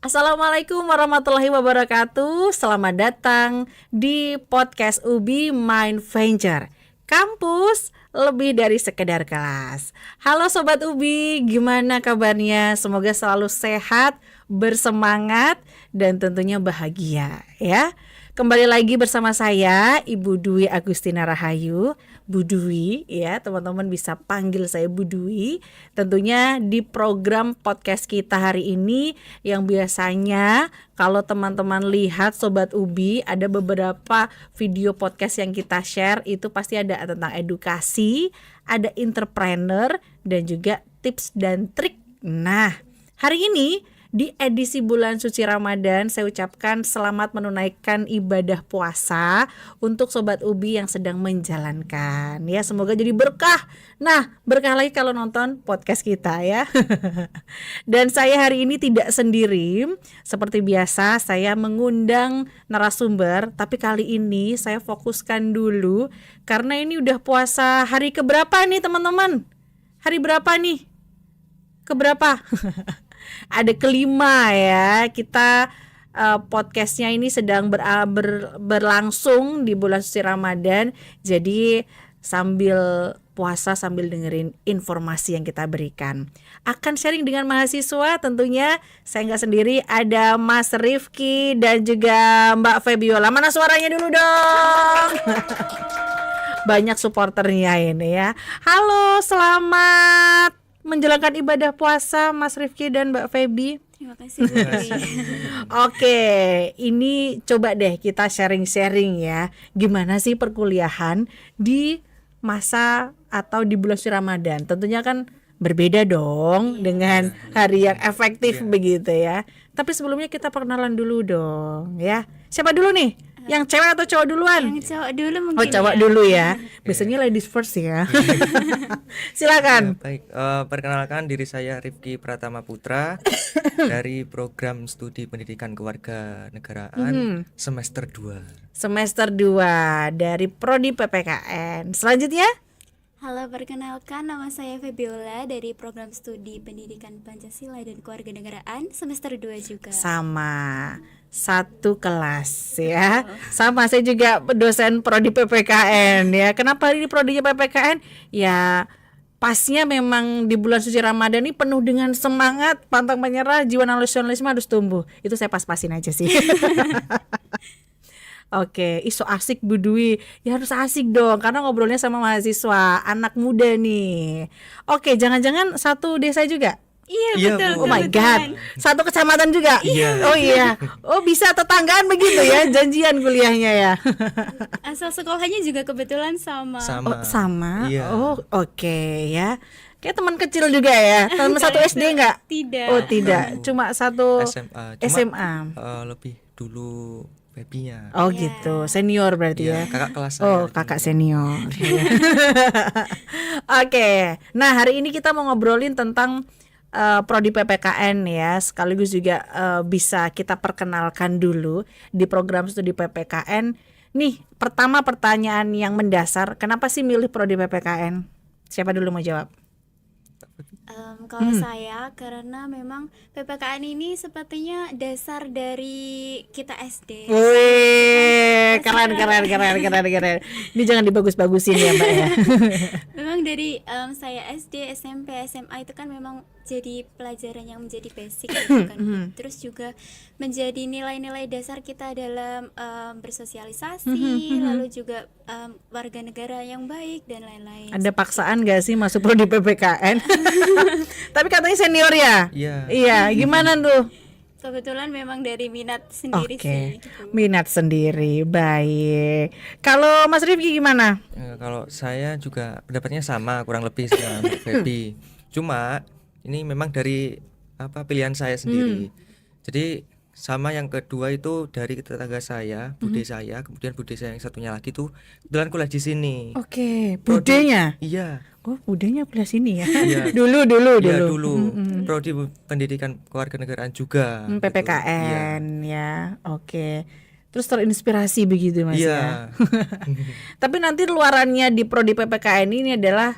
Assalamualaikum warahmatullahi wabarakatuh. Selamat datang di podcast UBI Mind Venture, kampus lebih dari sekedar kelas. Halo Sobat UBI, gimana kabarnya? Semoga selalu sehat, bersemangat, dan tentunya bahagia ya. Kembali lagi bersama saya Ibu Dwi Agustina Rahayu, Bu Dwi ya, teman-teman bisa panggil saya Bu Dwi. Tentunya di program podcast kita hari ini yang biasanya kalau teman-teman lihat Sobat Ubi ada beberapa video podcast yang kita share, itu pasti ada tentang edukasi, ada entrepreneur dan juga tips dan trik. Nah, hari ini di edisi bulan suci Ramadan, saya ucapkan selamat menunaikan ibadah puasa untuk Sobat Ubi yang sedang menjalankan. Ya, semoga jadi berkah. Nah, berkah lagi kalau nonton podcast kita ya. Dan saya hari ini tidak sendiri. Seperti biasa, saya mengundang narasumber, tapi kali ini saya fokuskan dulu karena ini udah puasa hari keberapa nih teman-teman? Hari berapa nih? Keberapa? Ada kelima ya. Kita podcastnya ini sedang berlangsung di bulan suci Ramadan. Jadi sambil puasa sambil dengerin informasi yang kita berikan. Akan sharing dengan mahasiswa tentunya. Saya nggak sendiri, ada Mas Rifki dan juga Mbak Febiola. Mana suaranya dulu dong? Banyak supporternya ini ya. Halo, selamat menjalankan ibadah puasa Mas Rifki dan Mbak Febi. Terima kasih. Oke, ini coba deh kita sharing-sharing ya. Gimana sih perkuliahan di masa atau di bulan suci Ramadan? Tentunya kan berbeda dong dengan hari yang efektif begitu ya. Tapi sebelumnya kita perkenalan dulu dong ya. Siapa dulu nih? Yang cewek atau cowok duluan? Yang cowok dulu mungkin. Oh, cowok dulu ya. Biasanya ladies first ya. Silakan. Ya, baik, perkenalkan diri saya Rifki Pratama Putra dari program studi pendidikan kewarganegaraan semester 2. Semester 2 dari Prodi PPKN. Selanjutnya? Halo, perkenalkan nama saya Febiola dari program studi pendidikan Pancasila dan Kewarganegaraan semester 2 juga. Sama, satu kelas ya. Sama, saya juga dosen Prodi PPKN ya. Kenapa ini prodinya PPKN? Ya pasnya memang di bulan suci Ramadan ini penuh dengan semangat, pantang menyerah, jiwa nasionalisme harus tumbuh. Itu saya pas-pasin aja sih. Oke, so asik Bu Dwi. Ya harus asik dong karena ngobrolnya sama mahasiswa, anak muda nih. Oke, jangan-jangan satu desa juga? Iya, betul. Oh my god. Satu kecamatan juga? Iya. Oh iya. Oh, bisa tetanggaan begitu ya, janjian kuliahnya ya. Asal sekolahnya juga kebetulan sama. Oh, sama. Iya. Oh, oke ya. Kayak teman kecil juga ya. Teman satu SD enggak? Tidak. Oh, tidak. Cuma satu SMA. SMA. Lebih dulu babynya. Oh, Iya. gitu. Senior berarti ya. Kakak kelas saya. Oh, kakak senior. Oke. Nah, hari ini kita mau ngobrolin tentang Prodi PPKN ya. Sekaligus juga bisa kita perkenalkan dulu di program studi PPKN. Nih, pertama pertanyaan yang mendasar, kenapa sih milih Prodi PPKN? Siapa dulu mau jawab? Kalau saya karena memang PPKN ini sepertinya dasar dari kita SD. Wih, keren. Ini jangan dibagus-bagusin ya, Mbak ya. Memang dari saya SD, SMP, SMA itu kan memang jadi pelajaran yang menjadi basic gitu kan. Terus juga menjadi nilai-nilai dasar kita dalam bersosialisasi, lalu juga warga negara yang baik dan lain-lain. Ada paksaan gak sih masuk Prodi PPKN? Tapi katanya senior ya? Iya. Iya, gimana tuh? Kebetulan memang dari minat sendiri Oke, sih gitu. minat sendiri, baik. Kalau Mas Rifki gimana? Kalau saya juga pendapatnya sama kurang lebih sama Mbak Feby. Cuma ini memang dari pilihan saya sendiri. Jadi sama yang kedua itu dari tetangga saya, bude saya, kemudian bude saya yang satunya lagi tuh kebetulan kuliah di sini. Oke, budenya. Iya. Oh, budenya kuliah sini ya. Iya. Dulu. Iya dulu. Prodi pendidikan kewarganegaraan juga. Gitu. PPKN ya. Oke. Terus terinspirasi begitu Mas ya. Iya. Tapi nanti luarannya di Prodi PPKN ini adalah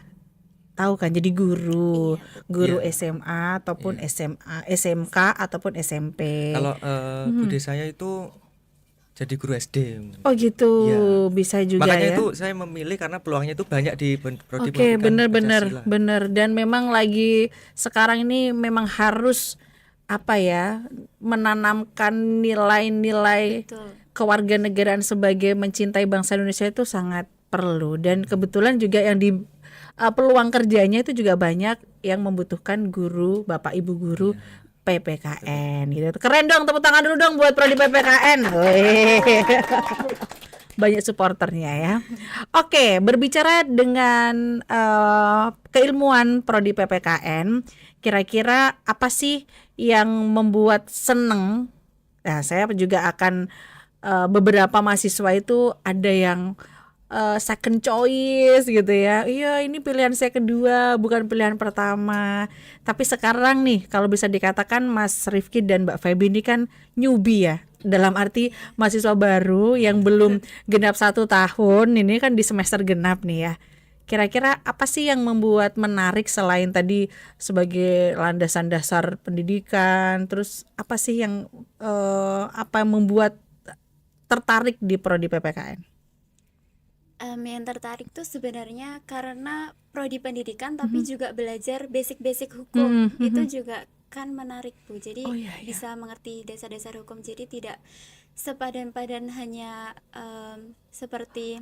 tahu kan jadi guru, Iya, guru Iya. SMA ataupun Iya. SMA, SMK ataupun SMP. Kalau bude saya itu jadi guru SD. Oh gitu, Iya. bisa juga Makanya ya. itu saya memilih karena peluangnya itu banyak di prodi Oke, pendidikan bener-bener, Pancasila. bener. Dan memang lagi sekarang ini memang harus apa ya, menanamkan nilai-nilai betul. kewarganegaraan sebagai mencintai bangsa Indonesia itu sangat perlu. Dan kebetulan juga yang di peluang kerjanya itu juga banyak yang membutuhkan guru, bapak ibu guru PPKN gitu. Keren dong, tepuk tangan dulu dong buat prodi PPKN. Weh. Banyak supporternya ya. Oke, berbicara dengan keilmuan prodi PPKN, kira-kira apa sih yang membuat seneng? Nah, saya juga akan beberapa mahasiswa itu ada yang second choice gitu ya. Iya, ini pilihan saya kedua, bukan pilihan pertama. Tapi sekarang nih, kalau bisa dikatakan Mas Rifki dan Mbak Feby ini kan newbie ya. Dalam arti mahasiswa baru yang belum genap 1 tahun, ini kan di semester genap nih ya. Kira-kira apa sih yang membuat menarik selain tadi sebagai landasan dasar pendidikan, terus apa sih yang apa yang membuat tertarik di prodi PPKN? Yang tertarik tuh sebenarnya karena prodi pendidikan tapi juga belajar basic-basic hukum. Itu juga kan menarik Bu. Jadi Oh, iya, iya. bisa mengerti dasar-dasar hukum. Jadi tidak sepadan-padan hanya seperti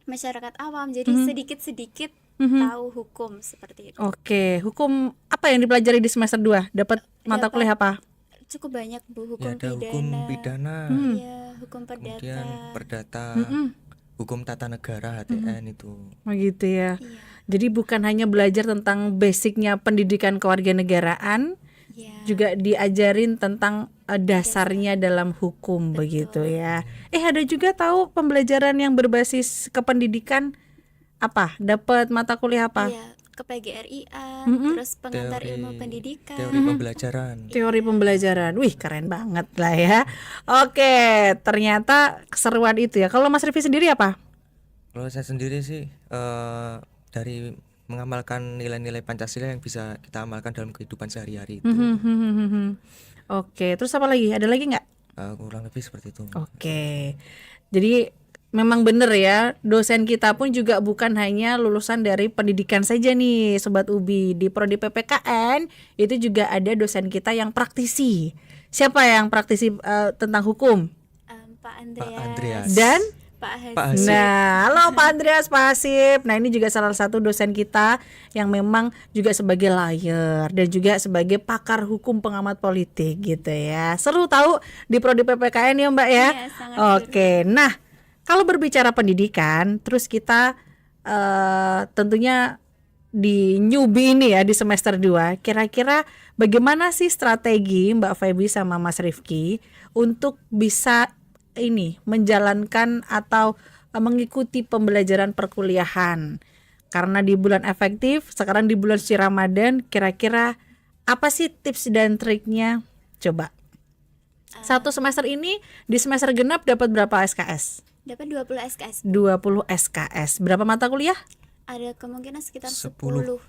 masyarakat awam. Jadi sedikit-sedikit tahu hukum seperti itu. Oke, hukum apa yang dipelajari di semester 2? Dapat mata Dapat kuliah apa? Cukup banyak Bu, Ya, hukum ada hukum pidana, Iya, hukum kemudian perdata. perdata, hukum tata negara HTN itu. Oh gitu ya. Iya. Jadi bukan hanya belajar tentang basicnya pendidikan kewarganegaraan, Iya. juga diajarin tentang dasarnya dalam hukum begitu ya. Ada juga tahu pembelajaran yang berbasis kependidikan apa? Dapat mata kuliah apa? Iya, ke PGRIA, terus pengantar Teori- ilmu pendidikan. Teori pembelajaran. Teori pembelajaran. Wih, keren banget lah ya. Oke, ternyata keseruan itu ya. Kalau Mas Rifi sendiri apa? Kalau saya sendiri sih dari mengamalkan nilai-nilai Pancasila yang bisa kita amalkan dalam kehidupan sehari-hari itu. Oke, terus apa lagi? Ada lagi nggak? Kurang lebih seperti itu. Oke, jadi memang bener ya, dosen kita pun juga bukan hanya lulusan dari pendidikan saja nih Sobat Ubi. Di prodi PPKN itu juga ada dosen kita yang praktisi. Siapa yang praktisi tentang hukum? Pak Pak Andreas Andreas. Dan Pak Hasib. Pak Hasib. Nah, halo Pak Andreas, Pak Hasib. Nah, ini juga salah satu dosen kita yang memang juga sebagai lawyer dan juga sebagai pakar hukum pengamat politik gitu ya. Seru tahu di prodi PPKN ya Mbak ya. Iya, sangat Oke, nah kalau berbicara pendidikan, terus kita tentunya di newbie ini ya di semester 2, kira-kira bagaimana sih strategi Mbak Feby sama Mas Rifki untuk bisa ini menjalankan atau mengikuti pembelajaran perkuliahan? Karena di bulan efektif, sekarang di bulan suci Ramadan, kira-kira apa sih tips dan triknya? Coba. Satu semester ini di semester genap dapat berapa SKS? Dapat 20 SKS. 20 SKS. Berapa mata kuliah? Ada kemungkinan sekitar 10. 10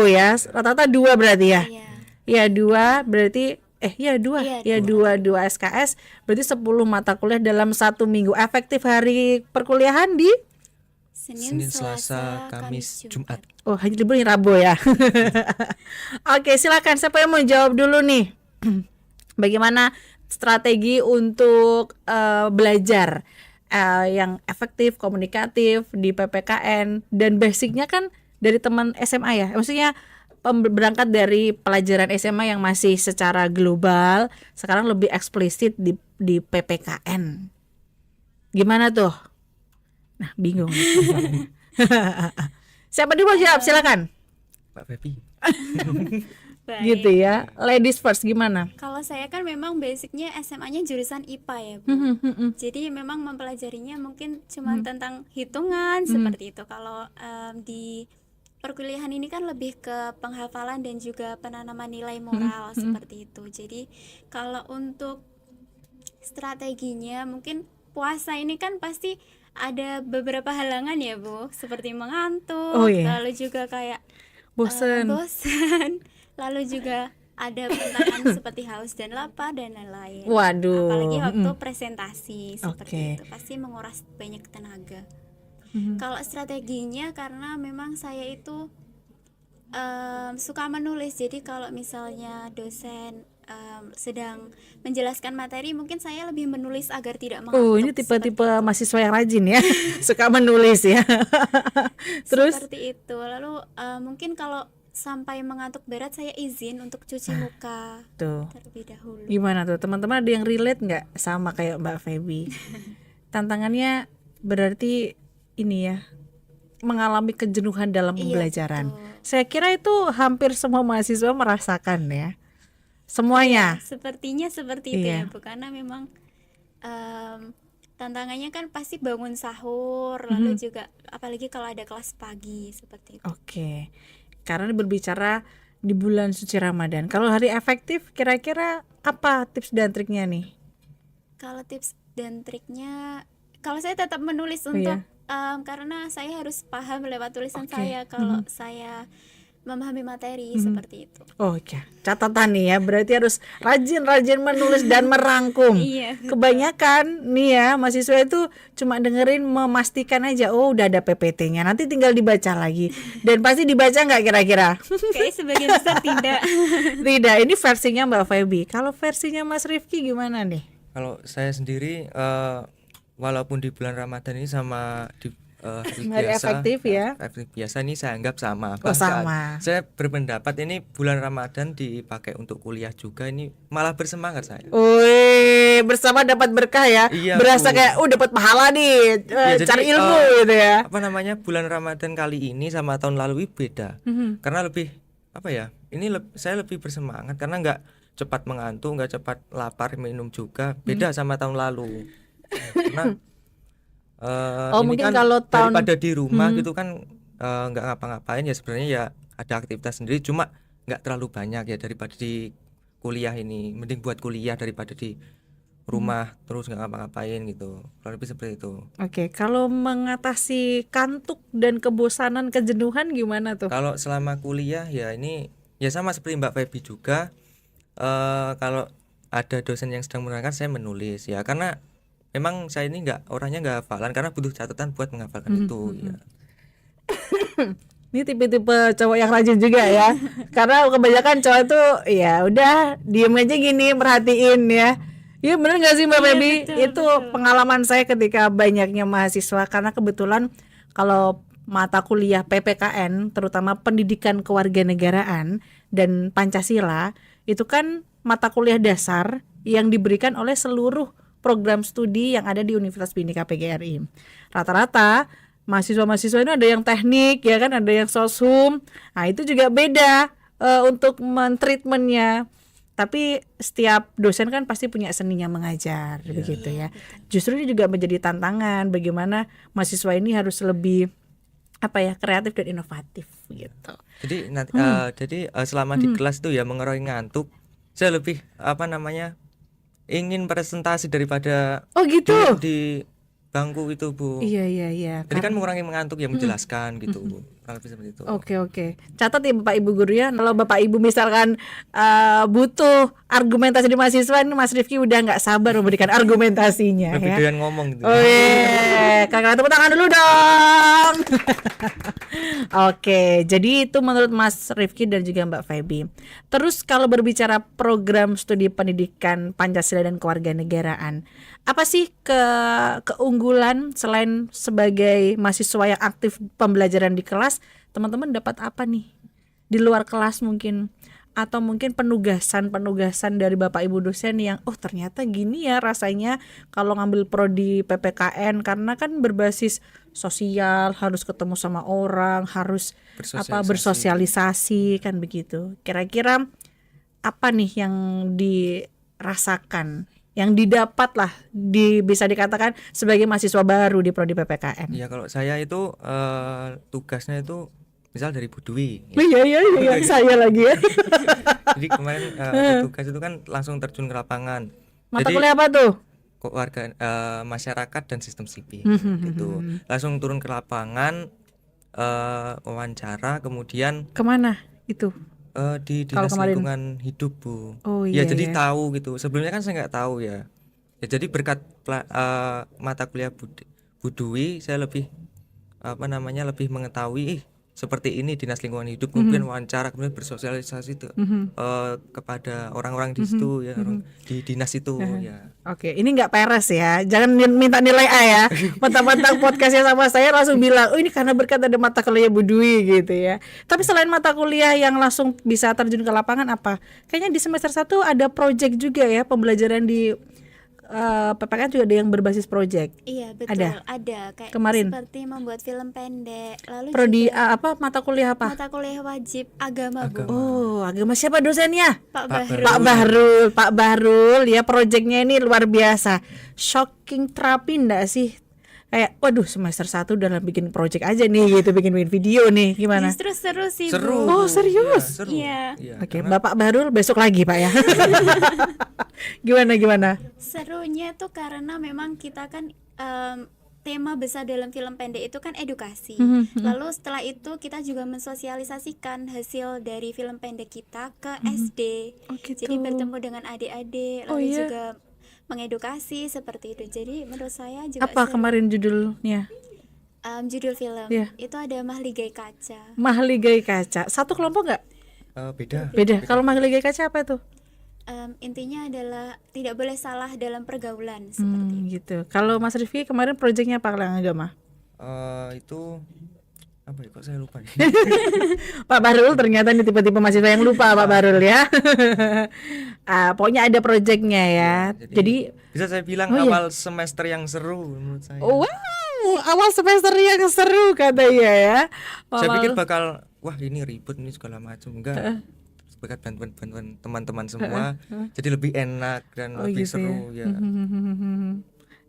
ya. Rata-rata 2 berarti ya. Iya. Ya 2 berarti ya 2. Iya, Ya 2 SKS berarti 10 mata kuliah dalam 1 minggu. Efektif hari perkuliahan di Senin, Selasa, Kamis, Jumat. Oh, hanya libur nih Rabu ya. Oke, silakan siapa yang mau jawab dulu nih? Bagaimana strategi untuk belajar yang efektif, komunikatif di PPKN, dan basicnya kan dari teman SMA ya. Maksudnya berangkat dari pelajaran SMA yang masih secara global, sekarang lebih eksplisit di PPKN. Gimana tuh? Nah, bingung. Siapa dulu mau jawab? Silakan. Pak Febi. Baik. Gitu ya. Ladies first, gimana? Kalau saya kan memang basicnya SMA-nya jurusan IPA ya Bu. Jadi memang mempelajarinya mungkin cuma tentang hitungan seperti itu. Kalau di perkuliahan ini kan lebih ke penghafalan dan juga penanaman nilai moral seperti itu. Jadi kalau untuk strateginya mungkin puasa ini kan pasti ada beberapa halangan ya Bu, seperti mengantuk, Oh iya, lalu juga kayak bosen. bosan, lalu juga ada tantangan seperti haus dan lapar dan lain-lain. Apalagi Waduh. waktu presentasi seperti Oke. itu, pasti menguras banyak tenaga. Mhm. Kalau strateginya, karena memang saya itu suka menulis, jadi kalau misalnya dosen sedang menjelaskan materi, mungkin saya lebih menulis agar tidak Oh, ini mengantuk, tipe-tipe seperti itu. mahasiswa yang rajin ya. Suka menulis ya. Terus Seperti itu. Lalu mungkin kalau sampai mengantuk berat, saya izin untuk cuci muka tuh, terlebih dahulu. gimana tuh teman-teman, ada yang relate nggak sama kayak Mbak Feby? Tantangannya berarti ini ya, mengalami kejenuhan dalam Iya, pembelajaran. betul. Saya kira itu hampir semua mahasiswa merasakan ya. Semuanya. Sepertinya seperti itu Iya. ya Bu, karena memang tantangannya kan pasti bangun sahur, lalu juga apalagi kalau ada kelas pagi seperti itu. Oke. Karena berbicara di bulan suci Ramadan. Kalau hari efektif kira-kira apa tips dan triknya nih? Kalau tips dan triknya, kalau saya tetap menulis Oh, untuk iya. karena saya harus paham lewat tulisan Oke. saya kalau saya memahami materi seperti itu. Oh ya, catatan nih ya, berarti harus rajin-rajin menulis dan merangkum. Iya, betul. Kebanyakan nih ya, mahasiswa itu cuma dengerin memastikan aja, oh udah ada PPT-nya, nanti tinggal dibaca lagi. Dan pasti dibaca nggak kira-kira? Kayaknya sebagian besar tidak. Tidak, ini versinya Mbak Feby. Kalau versinya Mas Rifki gimana nih? Kalau saya sendiri walaupun di bulan Ramadan ini sama di hari Hari biasa, efektif ya? efektif biasa ini saya anggap sama. Oh, Bahkan sama. saya berpendapat ini bulan Ramadan dipakai untuk kuliah juga, ini malah bersemangat saya. Wih, bersama dapat berkah ya. Iya, Berasa Bu. kayak dapat pahala nih, Ya, jadi, cari ilmu gitu ya. Apa namanya, bulan Ramadan kali ini sama tahun lalu beda. Karena lebih apa ya? Ini saya lebih bersemangat karena nggak cepat mengantuk, nggak cepat lapar, minum juga. Beda sama tahun lalu. Karena Oh, ini mungkin kan kalau tahun daripada di rumah gitu kan nggak ngapa-ngapain ya, sebenarnya ya ada aktivitas sendiri, cuma nggak terlalu banyak ya daripada di kuliah ini. Mending buat kuliah daripada di rumah terus nggak ngapa-ngapain gitu. Kurang lebih seperti itu. Oke, kalau mengatasi kantuk dan kebosanan, kejenuhan gimana tuh? Kalau selama kuliah ya ini ya sama seperti Mbak Feby juga. Kalau ada dosen yang sedang menerangkan, saya menulis ya, karena memang saya ini orangnya nggak hafalan, karena butuh catatan buat menghafalkan itu ya. Ini tipe-tipe cowok yang rajin juga ya. Karena kebanyakan cowok itu ya udah diem aja gini merhatiin ya. Iya bener gak sih Mbak Iya, Feby? betul, Itu pengalaman saya ketika banyaknya mahasiswa. Karena kebetulan kalau mata kuliah PPKN, terutama pendidikan kewarganegaraan dan Pancasila, itu kan mata kuliah dasar yang diberikan oleh seluruh program studi yang ada di Universitas Bhinneka PGRI. Rata-rata mahasiswa-mahasiswa ini ada yang teknik ya kan, ada yang soshum. Nah itu juga beda untuk mentreatmentnya. Tapi setiap dosen kan pasti punya seninya mengajar, begitu ya. Justru ini juga menjadi tantangan bagaimana mahasiswa ini harus lebih kreatif dan inovatif gitu. Jadi nanti selama di kelas tuh ya mengurangi ngantuk, saya lebih ingin presentasi daripada Oh gitu. di bangku itu, Bu. Iya. Jadi kan mengurangi mengantuk ya, menjelaskan gitu. Kurang lebih seperti itu. Oke. Catat ya Bapak Ibu guru ya. Kalau Bapak Ibu misalkan butuh argumentasi di mahasiswa, ini Mas Rifki udah nggak sabar memberikan argumentasinya Lebih ya. doyan ngomong gitu. Oh iya, kakak tepuk tangan dulu dong. Oke, jadi itu menurut Mas Rifki dan juga Mbak Feby. Terus kalau berbicara program studi pendidikan Pancasila dan kewarganegaraan, apa sih keunggulan selain sebagai mahasiswa yang aktif pembelajaran di kelas, teman-teman dapat apa nih di luar kelas mungkin? Atau mungkin penugasan dari Bapak Ibu dosen yang ternyata gini ya rasanya kalau ngambil prodi PPKN, karena kan berbasis sosial, harus ketemu sama orang, harus bersosialisasi kan begitu. Kira-kira apa nih yang dirasakan, yang didapat lah bisa dikatakan sebagai mahasiswa baru di prodi PPKN? Ya kalau saya itu tugasnya itu misal dari Bu Dwi. Iya, saya lagi ya. Jadi kemarin tugas itu kan langsung terjun ke lapangan. Mata Jadi kuliah apa tuh? warga masyarakat dan sistem sipil gitu. Langsung turun ke lapangan, wawancara, kemudian Kemana itu? di Kalau dinas kemarin- lingkungan hidup Bu. Oh Ya iya jadi ya. tahu gitu. Sebelumnya kan saya nggak tahu ya. Ya jadi berkat mata kuliah Budui saya lebih lebih mengetahui seperti ini dinas lingkungan hidup, kemudian wawancara, kemudian bersosialisasi kepada orang-orang di situ ya, orang di dinas itu ya. Oke, ini nggak peres ya. Jangan minta nilai A ya. Mentang-mentang podcastnya sama saya langsung bilang, oh ini karena berkat ada mata kuliah Budui gitu ya. Tapi selain mata kuliah yang langsung bisa terjun ke lapangan apa? Kayaknya di semester 1 ada project juga ya, pembelajaran di PPKN juga ada yang berbasis project. Iya betul, Ada? ada kayak Kemarin? seperti membuat film pendek, lalu Prodi juga mata kuliah apa? mata kuliah wajib agama Bu, Oh, agama siapa dosennya? Pak Pak Bahrul. Pak Bahrul ya, proyeknya ini luar biasa. Shocking terapi enggak sih? Kayak waduh semester 1 dalam bikin project aja nih gitu, bikin video nih, gimana? Justru seru sih Seru. Oh, Bu. serius? Ya, seru. Iya. Iya, Oke, karena Bapak Bahrul besok lagi Pak ya. Gimana? Serunya tuh karena memang kita kan tema besar dalam film pendek itu kan edukasi. Lalu setelah itu kita juga mensosialisasikan hasil dari film pendek kita ke SD. Oh, gitu. Jadi bertemu dengan adik-adik, Oh, lalu iya. juga mengedukasi seperti itu. Jadi menurut saya juga Apa seru. kemarin judulnya? Judul film Iya. itu ada Mahligai Kaca. Mahligai Kaca. Satu kelompok nggak? beda. Beda. Kalau Mahligai Kaca apa itu? Intinya adalah tidak boleh salah dalam pergaulan seperti itu. Gitu. Kalau Mas Rifki kemarin proyeknya apa yang agama? Itu apa ya, kok saya lupa ya? Pak Bahrul ternyata nih tipe-tipe mahasiswa yang lupa Pak Bahrul ya. Pokoknya ada proyeknya ya. Jadi bisa saya bilang Oh, iya. awal semester yang seru menurut saya. wow, awal semester yang seru katanya ya. Saya Awal- pikir bakal wah ini ribut ini segala macam, enggak. Berkat bantuan teman-teman semua jadi lebih enak dan Oh, lebih gitu seru ya.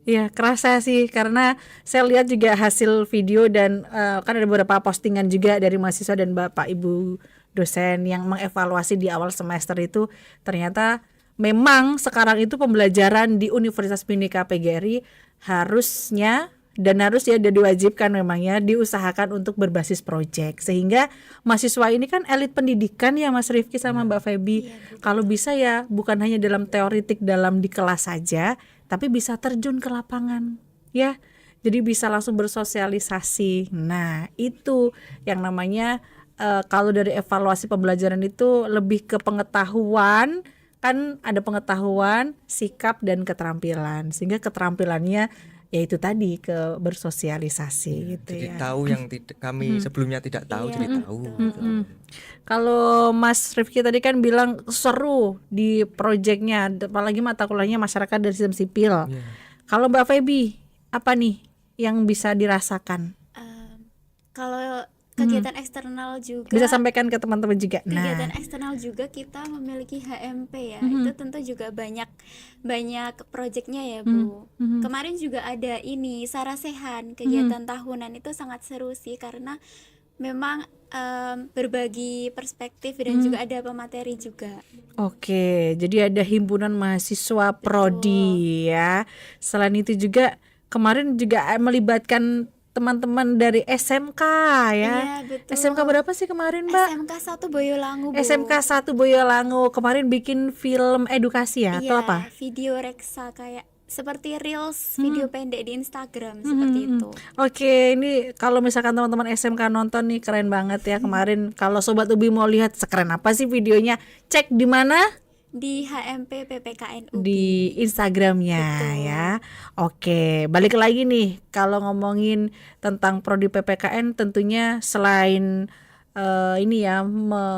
Iya, kerasa sih karena saya lihat juga hasil video dan kan ada beberapa postingan juga dari mahasiswa dan Bapak Ibu dosen yang mengevaluasi di awal semester itu, ternyata memang sekarang itu pembelajaran di Universitas Bhinneka PGRI harusnya dan harus ya diwajibkan memangnya diusahakan untuk berbasis proyek, sehingga mahasiswa ini kan elit pendidikan ya Mas Rifki sama Mbak Feby. Kalau bisa ya bukan hanya dalam teoritik dalam di kelas saja, tapi bisa terjun ke lapangan ya, jadi bisa langsung bersosialisasi. Nah itu yang namanya kalau dari evaluasi pembelajaran itu lebih ke pengetahuan, kan ada pengetahuan, sikap dan keterampilan, sehingga keterampilannya yaitu tadi ke bersosialisasi gitu Jadi ya. tahu yang kami sebelumnya tidak tahu Iya, jadi tahu gitu. Kalau Mas Rifki tadi kan bilang seru di proyeknya, apalagi mata kuliahnya masyarakat dan sistem sipil. Iya. Kalau Mbak Feby, apa nih yang bisa dirasakan? Kalau kegiatan eksternal juga Bisa sampaikan ke teman-teman juga. kegiatan Nah, eksternal juga kita memiliki HMP ya. Itu tentu juga banyak proyeknya ya Bu. Kemarin juga ada ini Sarasehan, kegiatan tahunan itu sangat seru sih karena memang berbagi perspektif dan juga ada pemateri juga. oke, jadi ada himpunan mahasiswa prodi ya. Selain itu juga kemarin juga melibatkan teman-teman dari SMK ya. Iya, betul. SMK berapa sih kemarin, Mbak? SMK 1 Boyolangu Bu. SMK 1 Boyolangu kemarin bikin film edukasi ya atau Iya, apa? video reksa kayak seperti reels video pendek di Instagram seperti itu. Oke, ini kalau misalkan teman-teman SMK nonton nih keren banget ya kemarin. Kalau Sobat Ubi mau lihat sekeren apa sih videonya, cek di mana? Di HMP PPKN UB. Di Instagramnya ya. Oke, balik lagi nih kalau ngomongin tentang prodi PPKN tentunya selain ini ya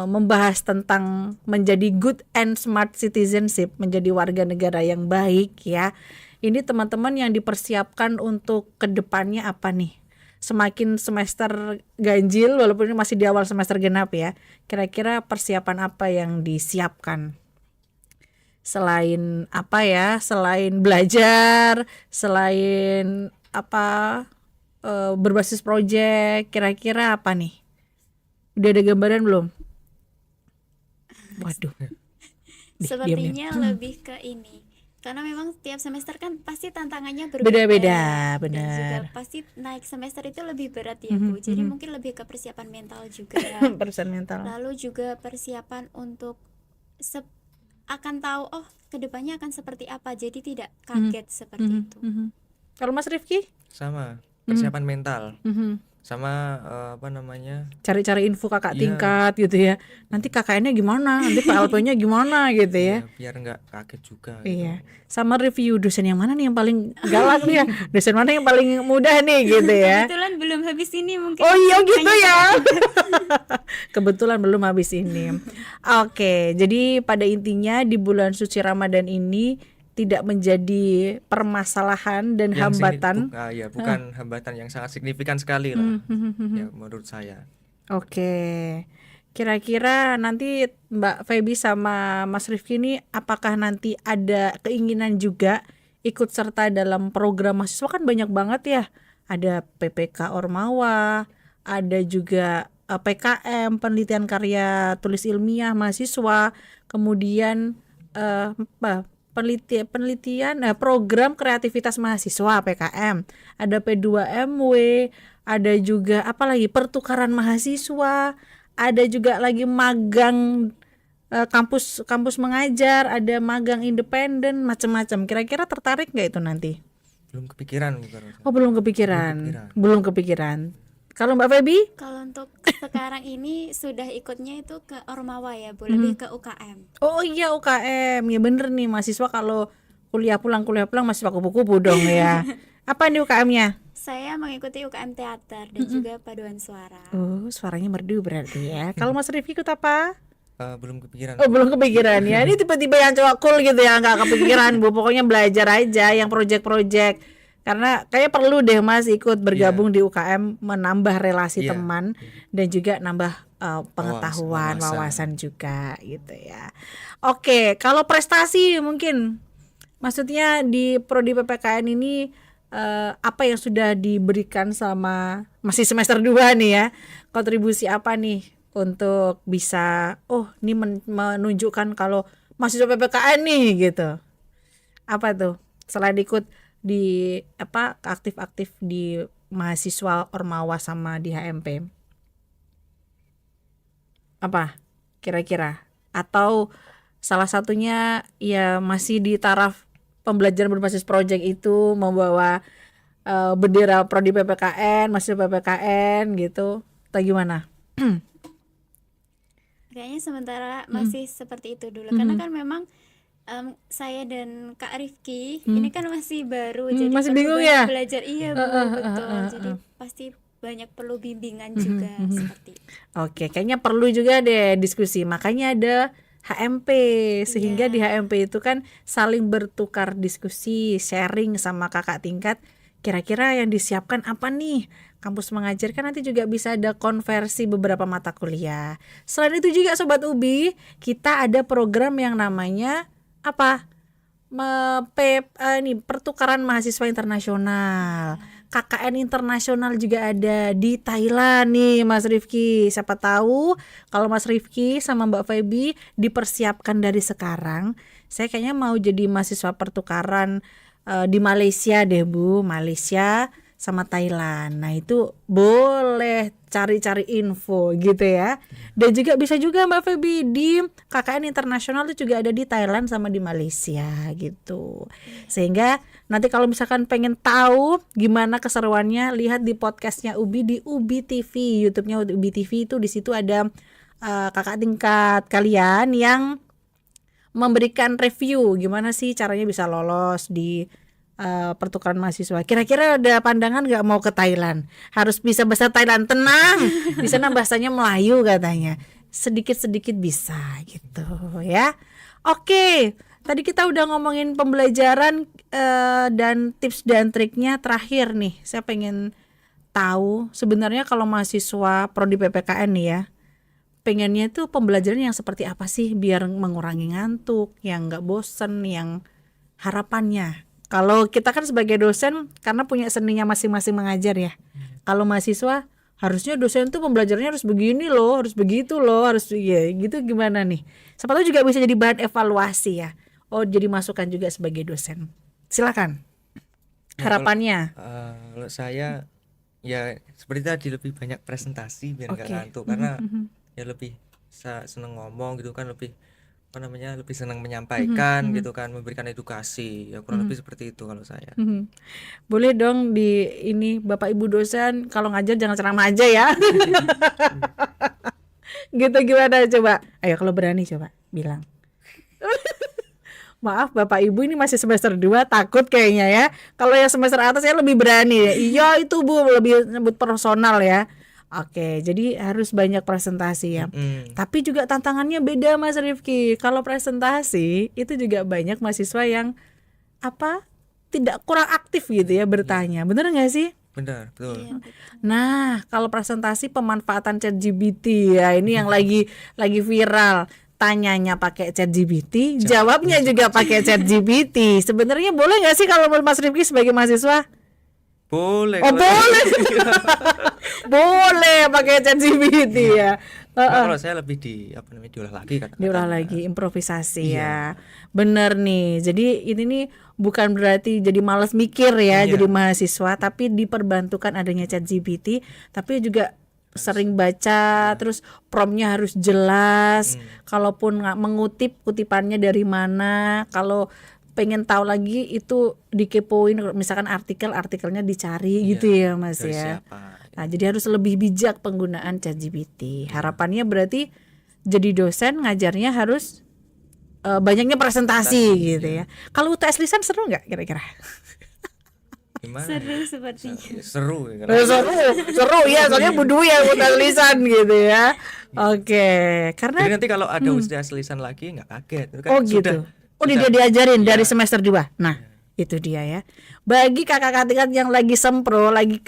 membahas tentang menjadi good and smart citizenship, menjadi warga negara yang baik ya. Ini teman-teman yang dipersiapkan untuk kedepannya apa nih? Semakin semester ganjil walaupun ini masih di awal semester genap ya. Kira-kira persiapan apa yang disiapkan? Selain apa ya, selain belajar, selain apa berbasis proyek, kira-kira apa nih? Udah ada gambaran belum? Waduh. Diam-diam. Sepertinya lebih ke ini karena memang tiap semester kan pasti tantangannya berbeda. Beda-beda, Dan juga benar. pasti naik semester itu lebih berat ya Bu. Jadi mungkin lebih ke persiapan mental juga. Persen mental. Lalu juga persiapan untuk akan tahu oh kedepannya akan seperti apa. Jadi tidak kaget seperti itu. Kalau Mas Rifki? Sama, persiapan mental. Mhm. Sama apa namanya? Cari-cari info kakak Iya. tingkat gitu ya. Nanti KKN-nya gimana? Nanti PLP-nya gimana gitu ya. Ya, biar nggak kaget juga gitu. Iya. Sama review dosen yang mana nih yang paling galak nih ya? Dosen mana yang paling mudah nih gitu ya. Kebetulan belum habis ini mungkin. Oh iya gitu hanya ya. Kebetulan belum habis ini. Oke, jadi pada intinya di bulan suci Ramadan ini tidak menjadi permasalahan dan Yang hambatan. bukan hambatan yang sangat signifikan sekali lah. Ya menurut saya. Oke. Kira-kira nanti Mbak Feby sama Mas Rifki ini apakah nanti ada keinginan juga ikut serta dalam program mahasiswa, kan banyak banget ya. Ada PPK Ormawa, ada juga PKM, penelitian karya tulis ilmiah mahasiswa, kemudian penelitian program kreativitas mahasiswa PKM, ada P2MW, ada juga apa lagi pertukaran mahasiswa, ada juga lagi magang kampus mengajar, ada magang independen, macam-macam. Kira-kira tertarik nggak itu nanti? Belum kepikiran bukan? Oh belum kepikiran. Belum kepikiran. Kalau Mbak Feby? Kalau untuk sekarang ini sudah ikutnya itu ke Ormawa ya Bu, lebih ke UKM. Oh iya UKM, ya bener nih mahasiswa kalau kuliah pulang mahasiswa kupu-kupu dong ya. Apa nih UKM-nya? Saya mengikuti UKM teater dan juga paduan suara. Oh suaranya merdu berarti ya. Kalau Mas Rifki ikut apa? Belum kepikiran. Oh belum kepikiran ya. Ini tiba-tiba yang cowok cool gitu ya, nggak kepikiran Bu. Pokoknya belajar aja yang project-project. Karena kayak perlu deh Mas ikut bergabung di UKM, menambah relasi teman dan juga nambah pengetahuan, wawasan juga gitu ya. Oke, kalau prestasi mungkin maksudnya di prodi PPKN ini apa yang sudah diberikan sama masih semester 2 nih ya. Kontribusi apa nih untuk bisa ini menunjukkan kalau mahasiswa PPKN nih gitu. Apa tuh? Selain ikut di aktif-aktif di mahasiswa Ormawa sama di HMP, apa kira-kira? Atau salah satunya ya masih di taraf pembelajaran berbasis project itu, membawa bendera prodi PPKN, mahasiswa PPKN gitu, atau gimana? Kayaknya sementara masih seperti itu dulu, karena kan memang saya dan Kak Rifki ini kan masih baru, jadi masih perlu bingung banyak ya? belajar. Iya Bu, betul. Jadi pasti banyak perlu bimbingan juga seperti itu. Oke, kayaknya perlu juga deh diskusi. Makanya ada HMP, sehingga di HMP itu kan saling bertukar diskusi, sharing sama kakak tingkat. Kira-kira yang disiapkan apa nih? Kampus mengajar kan nanti juga bisa ada konversi beberapa mata kuliah. Selain itu juga Sobat Ubi, kita ada program yang namanya pertukaran mahasiswa internasional. KKN internasional juga ada di Thailand nih Mas Rifki. Siapa tahu kalau Mas Rifki sama Mbak Feby dipersiapkan dari sekarang, saya kayaknya mau jadi mahasiswa pertukaran di Malaysia deh Bu, Malaysia sama Thailand. Nah itu boleh cari-cari info gitu ya. Dan juga bisa juga Mbak Feby di KKN internasional itu juga ada di Thailand sama di Malaysia gitu. Sehingga nanti kalau misalkan pengen tahu gimana keseruannya, lihat di podcastnya Ubi di Ubi TV, YouTube-nya Ubi TV. Itu di situ ada kakak tingkat kalian yang memberikan review gimana sih caranya bisa lolos di pertukaran mahasiswa. Kira-kira ada pandangan nggak mau ke Thailand? Harus bisa bahasa Thailand, tenang. Di sana bahasanya Melayu katanya. Sedikit-sedikit bisa gitu ya. Oke, tadi kita udah ngomongin pembelajaran dan tips dan triknya. Terakhir nih, saya pengen tahu sebenarnya kalau mahasiswa prodi PPKN nih ya, pengennya tuh pembelajaran yang seperti apa sih biar mengurangi ngantuk, yang nggak bosen, yang harapannya. Kalau kita kan sebagai dosen karena punya seninya masing-masing mengajar ya. Kalau mahasiswa harusnya dosen tuh pembelajarannya harus begini loh, harus begitu loh, harus ya gitu. Gimana nih? Siapa tahu juga bisa jadi bahan evaluasi ya. jadi masukan juga sebagai dosen. Silakan. Harapannya. Kalau saya ya seperti tadi lebih banyak presentasi biar nggak Oke. ngantuk, karena ya lebih seneng ngomong gitu kan, lebih lebih senang menyampaikan gitu kan, memberikan edukasi, ya kurang lebih seperti itu kalau saya. Boleh dong di ini Bapak Ibu dosen kalau ngajar jangan ceramah aja ya. Gitu gimana coba? Ayo kalau berani coba bilang. Maaf Bapak Ibu ini masih semester 2 takut kayaknya ya. Kalau yang semester atas saya lebih berani ya. Iya itu Bu lebih nyebut personal ya. Oke, jadi harus banyak presentasi ya. Tapi juga tantangannya beda Mas Rifki. Kalau presentasi itu juga banyak mahasiswa yang tidak kurang aktif gitu ya bertanya. Bener nggak sih? Benar, betul. Iya, betul. Nah, kalau presentasi pemanfaatan ChatGPT ya ini yang lagi viral. Tanyanya pakai ChatGPT, jawabnya juga pakai ChatGPT. Sebenarnya boleh nggak sih kalau Mas Rifki sebagai mahasiswa? Boleh. Oh kalau- boleh, boleh pakai ChatGPT ya. Nah, kalau saya lebih diolah lagi kata-katanya. Diolah lagi, improvisasi ya. Bener nih. Jadi ini nih bukan berarti jadi malas mikir ya Iya. jadi mahasiswa, tapi diperbantukan adanya ChatGPT, tapi juga sering baca, terus promptnya harus jelas. Kalaupun nggak mengutip, kutipannya dari mana. Kalau pengen tahu lagi itu dikepoin, misalkan artikelnya dicari gitu ya Mas Dari ya. siapa? Nah, jadi harus lebih bijak penggunaan ChatGPT. Harapannya berarti jadi dosen ngajarnya harus banyaknya presentasi gitu ya. Kalau UTS lisan seru nggak kira-kira? Gimana? Seru sepertinya. Seru ya, karena Seru ya, soalnya budu ya UTS lisan gitu ya. Oke, jadi karena nanti kalau ada UTS lisan lagi nggak kaget. Itu kan gitu. sudah- Dia diajarin Iya. dari semester 2. Nah, itu dia ya. Bagi kakak tingkat yang lagi sempro, lagi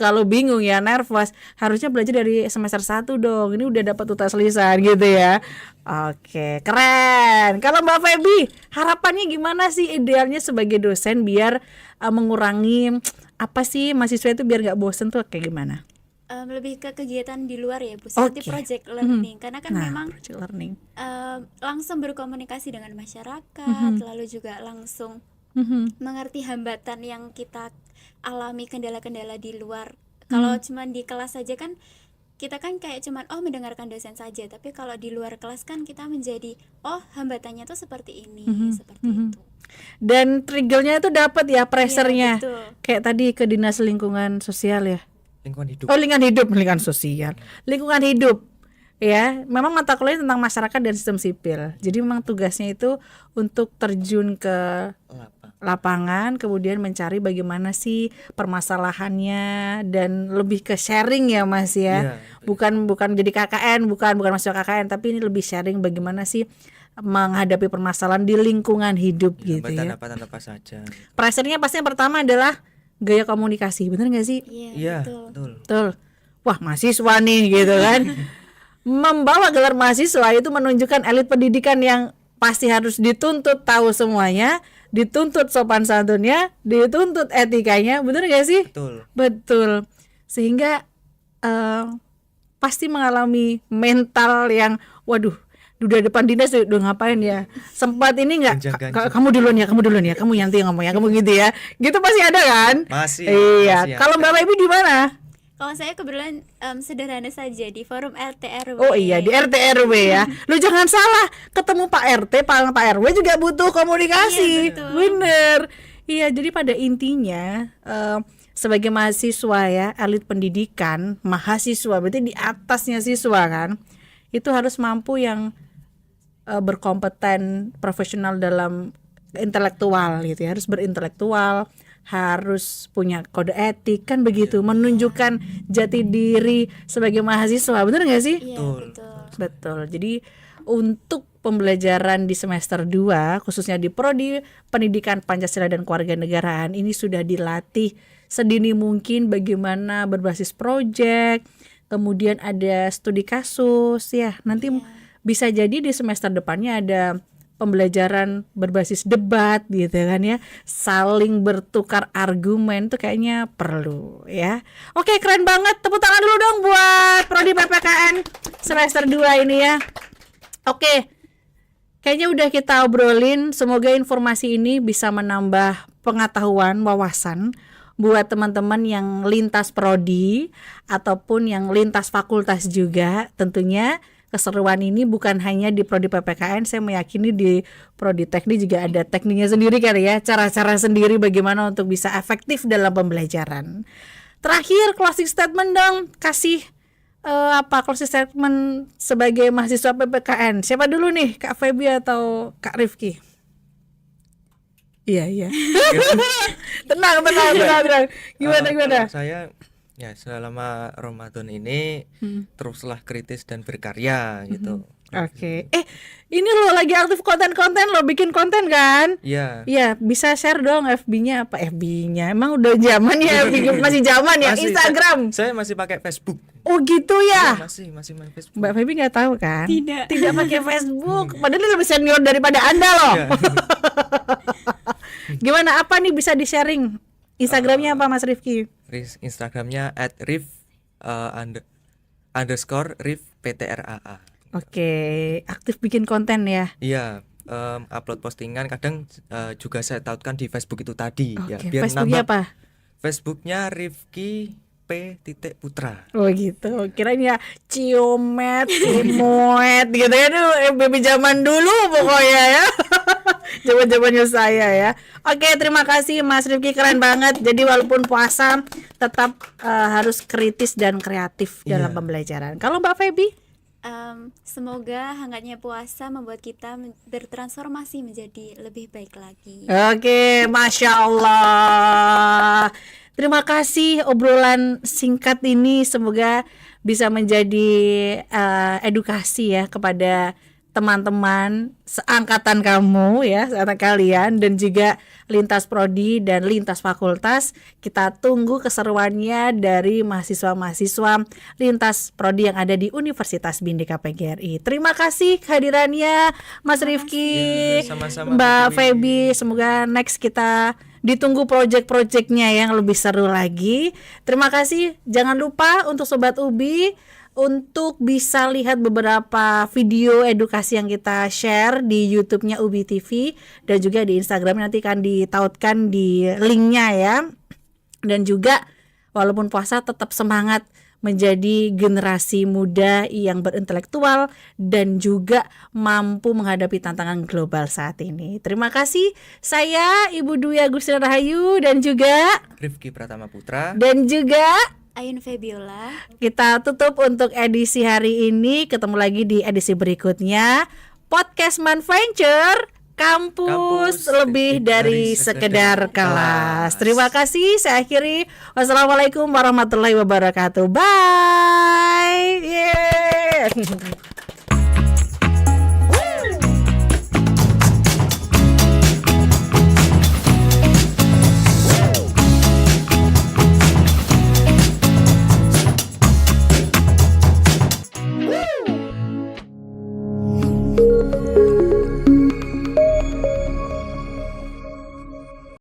kalau bingung ya, nervous, harusnya belajar dari semester 1 dong. Ini udah dapat UTS lisan gitu ya. Oke, keren. Kalau Mbak Feby, harapannya gimana sih idealnya sebagai dosen biar mengurangi apa sih mahasiswa itu biar nggak bosen tuh kayak gimana? Lebih ke kegiatan di luar ya Bu, seperti Oke. project learning, karena kan memang project learning. langsung berkomunikasi dengan masyarakat, lalu juga langsung mengerti hambatan yang kita alami, kendala-kendala di luar. Kalau cuman di kelas saja kan kita kan kayak cuman mendengarkan dosen saja, tapi kalau di luar kelas kan kita menjadi hambatannya tuh seperti ini, seperti itu. Dan triggernya itu dapat ya pressure-nya. Iya, betul. Kayak tadi ke Dinas Lingkungan Sosial ya. lingkungan hidup. Lingkungan sosial, lingkungan hidup, ya. Memang mata kuliah tentang masyarakat dan sistem sipil. Jadi memang tugasnya itu untuk terjun ke lapangan, kemudian mencari bagaimana sih permasalahannya dan lebih ke sharing ya Mas ya. Iya. Bukan jadi KKN, bukan mahasiswa KKN, tapi ini lebih sharing bagaimana sih menghadapi permasalahan di lingkungan hidup gitu ya. Hambatan apa saja. Pressure-nya pasti yang pertama adalah gaya komunikasi, bener nggak sih? Iya, Betul. betul. Betul. Wah, mahasiswa nih gitu kan. Membawa gelar mahasiswa itu menunjukkan elit pendidikan yang pasti harus dituntut tahu semuanya, dituntut sopan santunnya, dituntut etikanya, bener gak sih? Betul. Betul. Sehingga pasti mengalami mental yang waduh, udah depan dinas udah ngapain ya, sempat ini nggak Ganjang-ganjing. kamu duluan ya, kamu nanti ngomong ya, kamu gitu ya, gitu pasti ada kan? Masih. Iya. masih Kalau ada. Mbak Ibu di mana? Kalau saya kebetulan sederhana saja di forum RT/RW. Oh iya, di RT RW ya. Lu jangan salah, ketemu Pak RT, Pak RW juga butuh komunikasi. Iya, betul. Bener. Iya, jadi pada intinya sebagai mahasiswa ya, elit pendidikan, mahasiswa berarti di atasnya siswa kan, itu harus mampu yang berkompeten, profesional dalam intelektual gitu ya, harus berintelektual, harus punya kode etik kan begitu, menunjukkan jati diri sebagai mahasiswa, bener nggak sih? Iya, betul. Betul. Jadi untuk pembelajaran di semester 2 khususnya di prodi Pendidikan Pancasila dan Kewarganegaraan ini sudah dilatih sedini mungkin bagaimana berbasis proyek, kemudian ada studi kasus ya. Nanti bisa jadi di semester depannya ada pembelajaran berbasis debat gitu kan ya, saling bertukar argumen tuh kayaknya perlu ya. Oke, keren banget, tepuk tangan dulu dong buat prodi PPKN semester 2 ini ya. Oke, kayaknya udah kita obrolin. Semoga informasi ini bisa menambah pengetahuan, wawasan buat teman-teman yang lintas prodi ataupun yang lintas fakultas juga. Tentunya keseruan ini bukan hanya di prodi PPKN, saya meyakini di prodi teknik juga ada tekniknya sendiri kali ya, cara-cara sendiri bagaimana untuk bisa efektif dalam pembelajaran. Terakhir, closing statement dong, kasih closing statement sebagai mahasiswa PPKN. Siapa dulu nih, Kak Feby atau Kak Rifki? Iya. tenang. Gimana? Kalau saya ya selama Ramadan ini teruslah kritis dan berkarya gitu. Oke. Ini lo lagi aktif konten-konten, lo bikin konten kan? Iya. Iya, bisa share dong FB-nya apa? FB-nya emang udah zaman ya, masih zaman ya. Masih, Instagram. Saya masih pakai Facebook. Oh gitu ya. Masih main Facebook. Mbak Feby nggak tahu kan? Tidak pakai Facebook. Padahal dia lebih senior daripada Anda loh. Iya. Gimana, apa nih bisa di-sharing? Instagramnya apa Mas Rifki? Instagramnya @rif_rif_ptraa. Oke, aktif bikin konten ya. Iya, upload postingan kadang juga saya tautkan di Facebook itu tadi ya, Oke, biar Facebooknya nambah. apa? Facebooknya Rifki P.Putra. Oh gitu, kirain ya Ciomet, Cimoet gitu ya, baby zaman dulu pokoknya ya. Zaman-zamannya saya ya. Oke, terima kasih Mas Rifki, keren banget. Jadi walaupun puasa tetap harus kritis dan kreatif dalam pembelajaran. Kalau Mbak Feby? Semoga hangatnya puasa membuat kita bertransformasi menjadi lebih baik lagi. Oke, Masya Allah. Terima kasih obrolan singkat ini, semoga bisa menjadi edukasi ya kepada teman-teman seangkatan kamu ya, seangkatan kalian, dan juga lintas prodi dan lintas fakultas. Kita tunggu keseruannya dari mahasiswa-mahasiswa lintas prodi yang ada di Universitas Bhindika PGRI. Terima kasih kehadirannya Mas Rifki, Sama-sama, Mbak Mbak Feby. Semoga next kita ditunggu project-projectnya yang lebih seru lagi. Terima kasih. Jangan lupa untuk Sobat Ubi untuk bisa lihat beberapa video edukasi yang kita share di YouTube-nya Ubi TV, dan juga di Instagram nanti akan ditautkan di linknya ya. Dan juga walaupun puasa tetap semangat menjadi generasi muda yang berintelektual dan juga mampu menghadapi tantangan global saat ini. Terima kasih. Saya Ibu Dwi Agustina Rahayu dan juga Rifki Pratama Putra. dan juga Ayun Febiola. kita tutup untuk edisi hari ini. Ketemu lagi di edisi berikutnya. Podcast Manventure, kampus lebih dari sekedar kelas. Terima kasih. Saya akhiri. Wassalamualaikum warahmatullahi wabarakatuh. Bye. Yeah.